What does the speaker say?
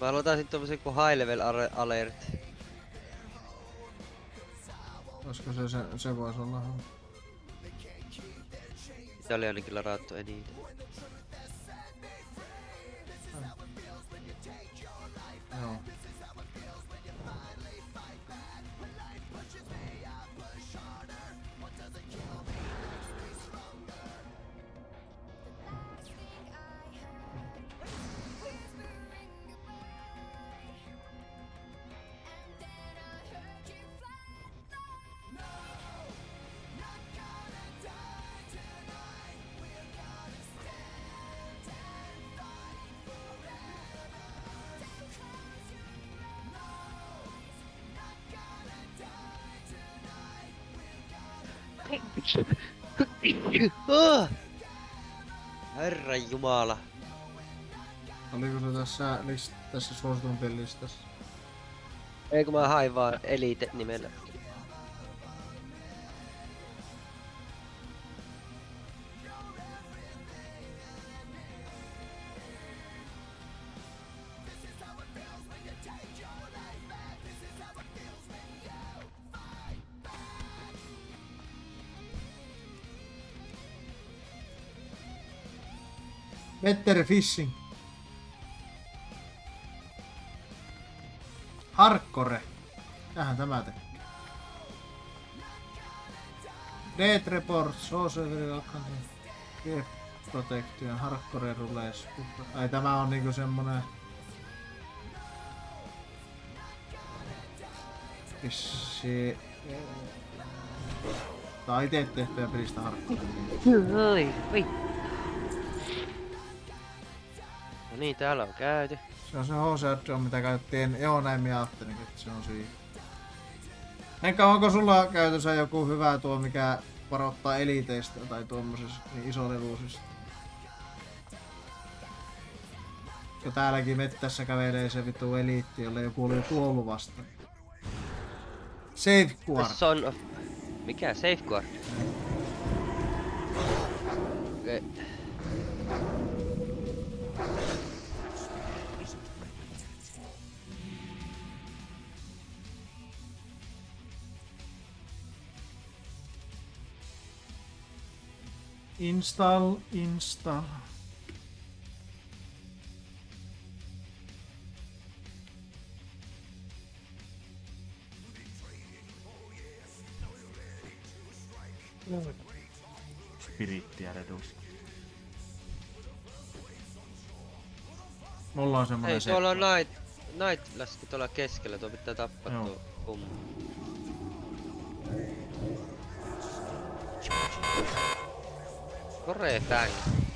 Mä aloitan tommosen kuin high level alert. Olisiko se vois olla? Sitä oli ainakin ladattu eniten. Joo. Herran jumala. Oliko se tässä suositumpien listassa? Eikö mä hain vaan Elite nimellä. Better Fishing. Hardcore. Tähän tämä tekee. Death Report, Sorcery Academy, Gear Protection, Hardcore Rules. Ai tämä on niinku semmonen... Vissi... Tää on ite tehtyä pelistä Hardcore. Oi. No niin, täällä on käyty. Se on se HC mitä käytettiin. Joo, näin minä ajattelin, että se on siinä. Enkä onko sulla käytössä joku hyvä tuo, mikä varoittaa eliteistä tai tuommoisessa niin isolevuisista? Ja täälläkin mettässä kävelee se vittu eliitti, jolle joku oli kuollut vasta. Safeguard. Son of... Mikä? Safeguard? Okei. Install. Spiriittiä redus. Mulla on semmonen Hei, tuolla on Night Laski tuolla keskellä, tuo pitää tappaa tuo kummu. Kore Fang.